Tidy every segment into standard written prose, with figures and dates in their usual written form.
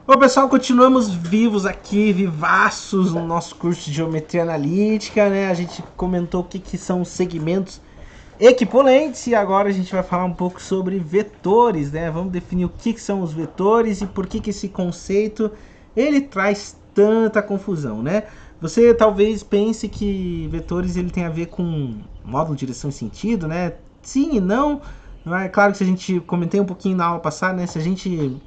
Bom, pessoal, continuamos vivos aqui, vivaços no nosso curso de Geometria Analítica, né? A gente comentou o que são segmentos equipolentes e agora a gente vai falar um pouco sobre vetores, né? Vamos definir o que são os vetores e por que esse conceito ele traz tanta confusão, né? Você talvez pense que vetores ele tem a ver com módulo, direção e sentido, né? Sim e não. É claro que se a gente comentei um pouquinho na aula passada, né? Se a gente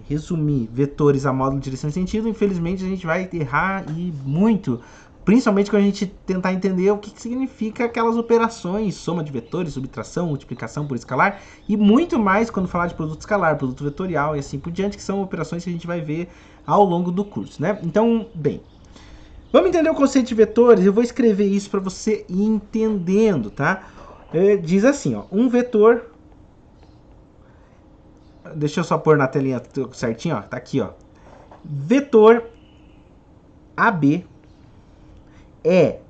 resumir vetores a módulo, direção e sentido, infelizmente a gente vai errar e muito, principalmente quando a gente tentar entender o que significa aquelas operações, soma de vetores, subtração, multiplicação por escalar, e muito mais quando falar de produto escalar, produto vetorial e assim por diante, que são operações que a gente vai ver ao longo do curso, né? Então, bem, vamos entender o conceito de vetores. Eu vou escrever isso para você ir entendendo, tá? Diz assim, ó, um vetor. Deixa eu só pôr na telinha certinho, ó. Tá aqui, ó. Vetor AB é,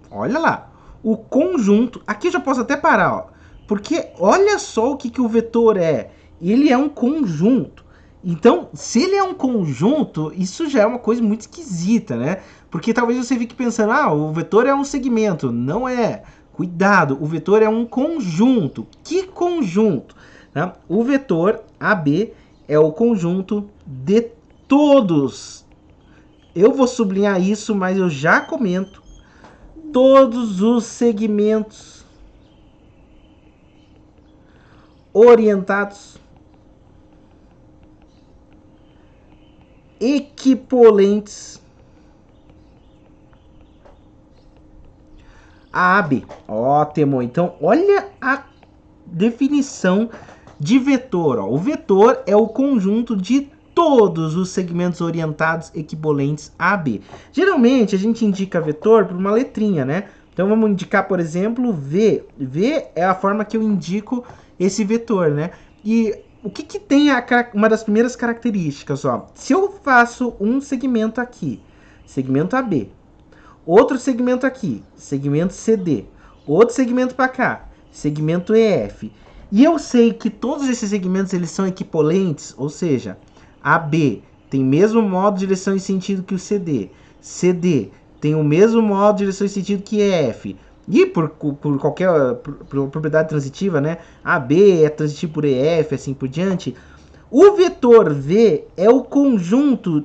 olha lá, o conjunto. Aqui eu já posso até parar, ó. Porque olha só o que o vetor é. Ele é um conjunto. Então, se ele é um conjunto, isso já é uma coisa muito esquisita, né? Porque talvez você fique pensando, ah, o vetor é um segmento. Não é. Cuidado, o vetor é um conjunto. Que conjunto? Tá? O vetor AB é o conjunto de todos. Eu vou sublinhar isso, mas eu já comento. Todos os segmentos orientados equipolentes a AB. Ótimo. Então, olha a definição de vetor. Ó. O vetor é o conjunto de todos os segmentos orientados equivalentes a AB. Geralmente a gente indica vetor por uma letrinha, né? Então vamos indicar, por exemplo, V. V é a forma que eu indico esse vetor, né? E o que tem uma das primeiras características? Ó? Se eu faço um segmento aqui, segmento AB, outro segmento aqui, segmento CD, outro segmento para cá, segmento EF, e eu sei que todos esses segmentos eles são equipolentes, ou seja, AB tem o mesmo modo, direção e sentido que o CD, CD tem o mesmo modo, direção e sentido que EF, e por qualquer por propriedade transitiva, né? AB é transitivo por EF, assim por diante. O vetor V é o conjunto,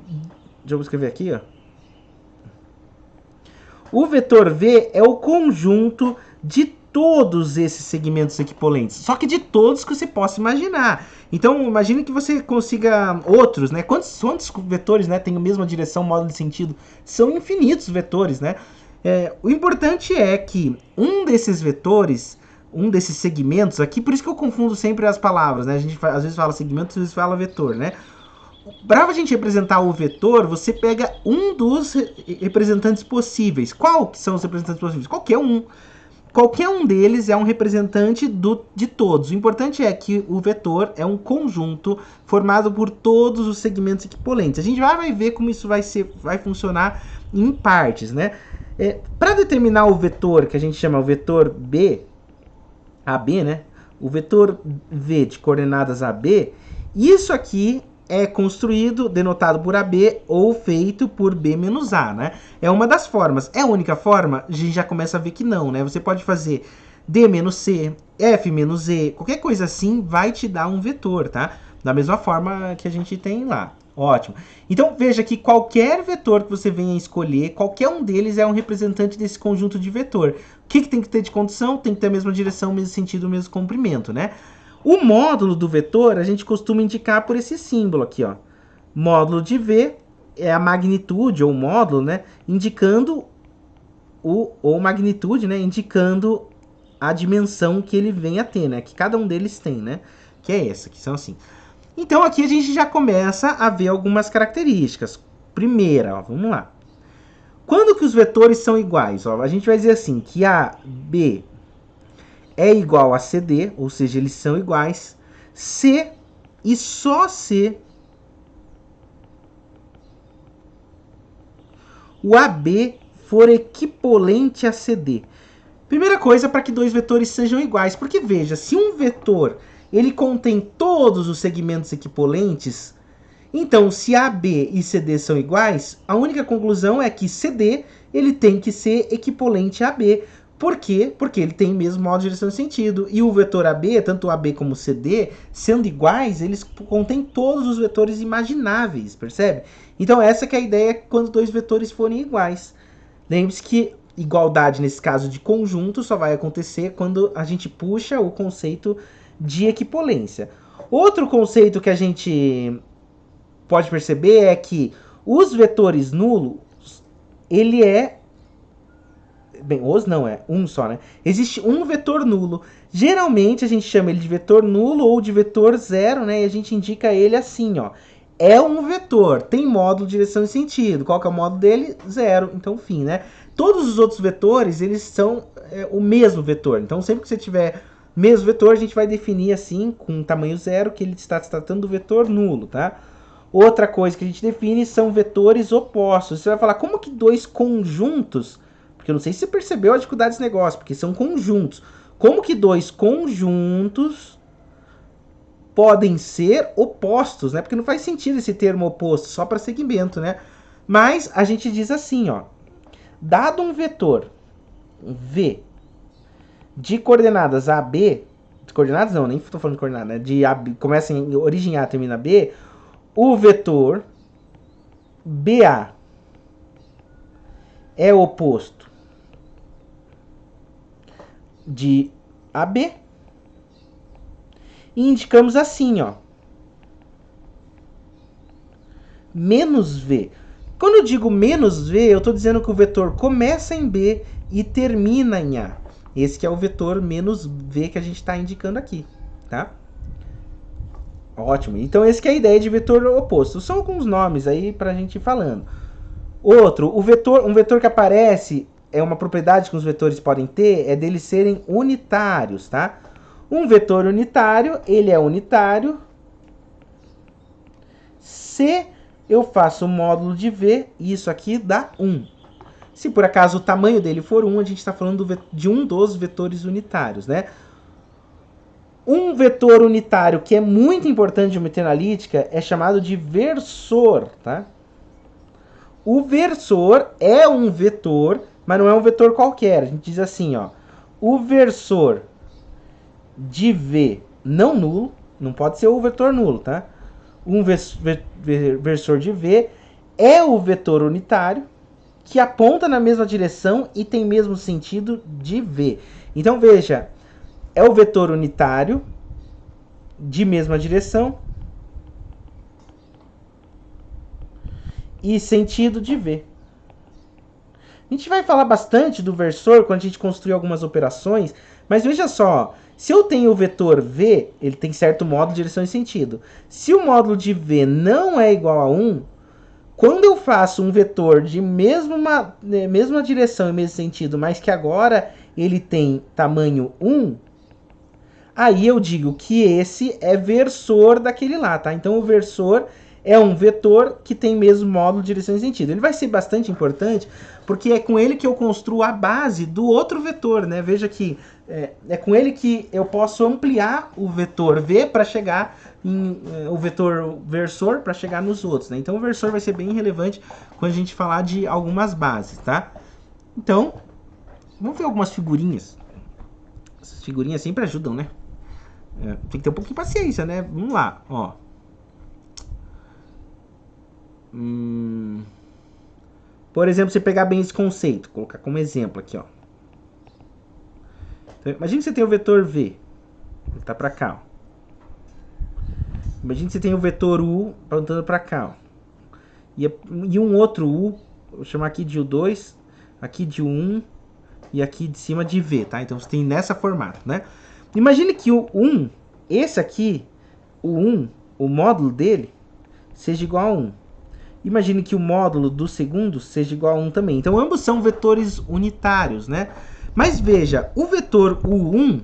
deixa eu escrever aqui, ó. O vetor V é o conjunto de todos esses segmentos equipolentes, só que de todos que você possa imaginar. Então, imagine que você consiga outros, né? Quantos vetores, né, tem a mesma direção, modo de sentido? São infinitos vetores, né? O importante é que um desses vetores, um desses segmentos aqui, por isso que eu confundo sempre as palavras, né? A gente às vezes fala segmento, às vezes fala vetor, né? Para a gente representar o vetor, você pega um dos representantes possíveis. Qual que são os representantes possíveis? Qualquer um. Qualquer um deles é um representante de todos. O importante é que o vetor é um conjunto formado por todos os segmentos equipolentes. A gente vai ver como isso vai funcionar em partes, né? Para determinar o vetor, que a gente chama o vetor B, AB, né? O vetor V de coordenadas AB, isso aqui é construído, denotado por AB ou feito por B menos A, né? É uma das formas. É a única forma? A gente já começa a ver que não, né? Você pode fazer D menos C, F menos E, qualquer coisa assim vai te dar um vetor, tá? Da mesma forma que a gente tem lá. Ótimo. Então veja que qualquer vetor que você venha escolher, qualquer um deles é um representante desse conjunto de vetor. O que tem que ter de condição? Tem que ter a mesma direção, o mesmo sentido, o mesmo comprimento, né? O módulo do vetor a gente costuma indicar por esse símbolo aqui, ó. Módulo de V é a magnitude ou módulo, né? Indicando ou magnitude, né? Indicando a dimensão que ele vem a ter, né? Que cada um deles tem, né? Que é essa, que são assim. Então aqui a gente já começa a ver algumas características. Primeira, ó, vamos lá. Quando que os vetores são iguais? Ó, a gente vai dizer assim, que AB é igual a CD, ou seja, eles são iguais. C e só C o AB for equipolente a CD. Primeira coisa, para que dois vetores sejam iguais, porque veja, se um vetor ele contém todos os segmentos equipolentes, Então, se AB e CD são iguais, a única conclusão é que CD ele tem que ser equivalente a AB. Por quê? Porque ele tem o mesmo modo de direção e sentido. E o vetor AB, tanto o AB como o CD, sendo iguais, eles contêm todos os vetores imagináveis, percebe? Então essa que é a ideia quando dois vetores forem iguais. Lembre-se que igualdade nesse caso de conjunto só vai acontecer quando a gente puxa o conceito de equipolência. Outro conceito que a gente pode perceber é que os vetores nulos, ele é... Bem, os não é, um só, né? Existe um vetor nulo. Geralmente a gente chama ele de vetor nulo ou de vetor zero, né? E a gente indica ele assim, ó. É um vetor, tem módulo, direção e sentido. Qual que é o módulo dele? Zero. Então, fim, né? Todos os outros vetores, eles são o mesmo vetor. Então, sempre que você tiver mesmo vetor, a gente vai definir assim, com tamanho zero, que ele está se tratando do vetor nulo, tá? Outra coisa que a gente define são vetores opostos. Você vai falar, como que dois conjuntos... Porque eu não sei se você percebeu a dificuldade desse negócio, porque são conjuntos. Como que dois conjuntos podem ser opostos, né? Porque não faz sentido esse termo oposto, só para segmento, né? Mas a gente diz assim, ó. Dado um vetor V de coordenadas AB, de coordenadas não, nem estou falando de coordenadas, né? De AB, começa em origem A, termina B, o vetor BA é oposto de AB e indicamos assim, ó, menos V. Quando eu digo menos V, eu estou dizendo que o vetor começa em B e termina em A. Esse que é o vetor menos V que a gente está indicando aqui, tá? Ótimo. Então esse que é a ideia de vetor oposto. São alguns nomes aí para a gente ir falando. Outro, um vetor que aparece, é uma propriedade que os vetores podem ter, é deles serem unitários, tá? Um vetor unitário, ele é unitário se eu faço o módulo de V, e isso aqui dá 1. Se por acaso o tamanho dele for 1, a gente está falando de um dos vetores unitários, né? Um vetor unitário que é muito importante de geometria analítica é chamado de versor, tá? O versor é um vetor, mas não é um vetor qualquer. A gente diz assim, ó. O versor de V não nulo, não pode ser o vetor nulo, tá? Um versor de V é o vetor unitário que aponta na mesma direção e tem mesmo sentido de V. Então, veja, é o vetor unitário de mesma direção e sentido de V. A gente vai falar bastante do versor quando a gente construir algumas operações, mas veja só, se eu tenho o vetor V, ele tem certo módulo, direção e sentido. Se o módulo de V não é igual a 1, quando eu faço um vetor de mesma direção e mesmo sentido, mas que agora ele tem tamanho 1, aí eu digo que esse é versor daquele lá, tá? Então o versor é um vetor que tem mesmo módulo, direção e sentido. Ele vai ser bastante importante porque é com ele que eu construo a base do outro vetor, né? Veja que é com ele que eu posso ampliar o vetor V para chegar o vetor versor para chegar nos outros, né? Então o versor vai ser bem relevante quando a gente falar de algumas bases, tá? Então, vamos ver algumas figurinhas. Essas figurinhas sempre ajudam, né? Tem que ter um pouquinho de paciência, né? Vamos lá, ó. Por exemplo, você pegar bem esse conceito, colocar como exemplo aqui, ó. Então, imagina que você tem o vetor V, ele tá para cá, ó. Imagina que você tem o vetor U apontando para cá, ó. E um outro U, vou chamar aqui de U2, aqui de U1 e aqui de cima de V, tá? Então você tem nessa formato, né? Imagine que o 1, esse aqui, o 1, o módulo dele, seja igual a 1. Imagine que o módulo do segundo seja igual a 1 também. Então, ambos são vetores unitários, né? Mas veja, o vetor U1,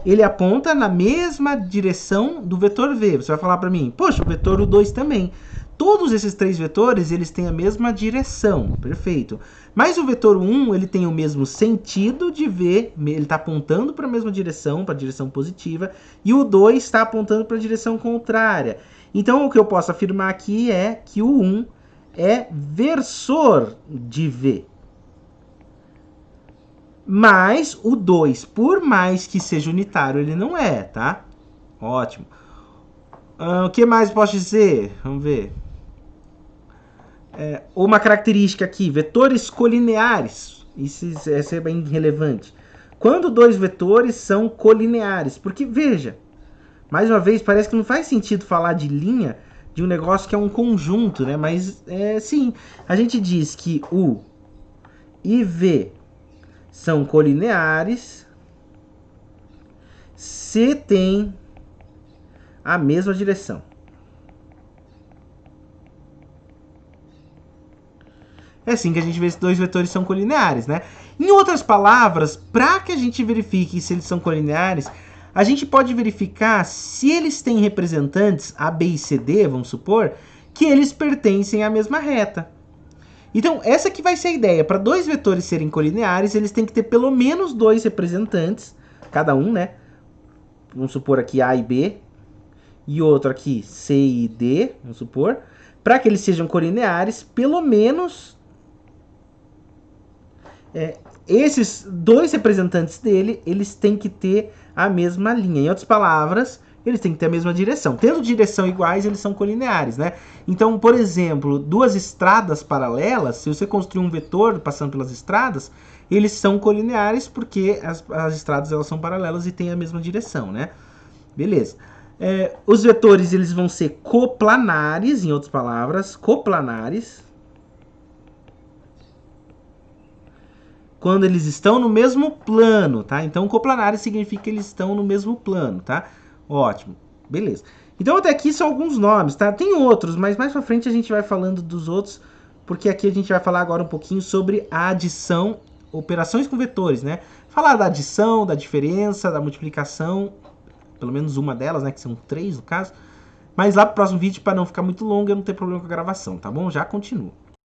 ele aponta na mesma direção do vetor V. Você vai falar para mim, poxa, o vetor U2 também. todos esses três vetores, eles têm a mesma direção, perfeito. Mas o vetor 1, ele tem o mesmo sentido de V, ele está apontando para a mesma direção, para a direção positiva, e o 2 está apontando para a direção contrária. Então, o que eu posso afirmar aqui é que o 1 é versor de V. Mas o 2, por mais que seja unitário, ele não é, tá? Ótimo. O que mais posso dizer? Vamos ver. Uma característica aqui, vetores colineares. Isso é bem relevante. Quando dois vetores são colineares, porque veja, mais uma vez, parece que não faz sentido falar de linha de um negócio que é um conjunto, né? Mas sim, a gente diz que U e V são colineares se tem a mesma direção. É assim que a gente vê se dois vetores são colineares, né? Em outras palavras, para que a gente verifique se eles são colineares, a gente pode verificar se eles têm representantes A, B e C, D, vamos supor, que eles pertencem à mesma reta. Então, essa que vai ser a ideia. Para dois vetores serem colineares, eles têm que ter pelo menos dois representantes, cada um, né? Vamos supor aqui A e B, e outro aqui C e D, vamos supor. Para que eles sejam colineares, pelo menos esses dois representantes dele, eles têm que ter a mesma linha. Em outras palavras, eles têm que ter a mesma direção. Tendo direção iguais, eles são colineares, né? Então, por exemplo, duas estradas paralelas, se você construir um vetor passando pelas estradas, eles são colineares porque as estradas elas são paralelas e têm a mesma direção, né? Beleza. Os vetores eles vão ser coplanares, em outras palavras, coplanares, quando eles estão no mesmo plano, tá? Então, coplanares significa que eles estão no mesmo plano, tá? Ótimo, beleza. Então, até aqui são alguns nomes, tá? Tem outros, mas mais pra frente a gente vai falando dos outros, porque aqui a gente vai falar agora um pouquinho sobre a adição, operações com vetores, né? Falar da adição, da diferença, da multiplicação, pelo menos uma delas, né? Que são 3 no caso. Mas lá pro próximo vídeo, para não ficar muito longo, eu não ter problema com a gravação, tá bom? Já continuo.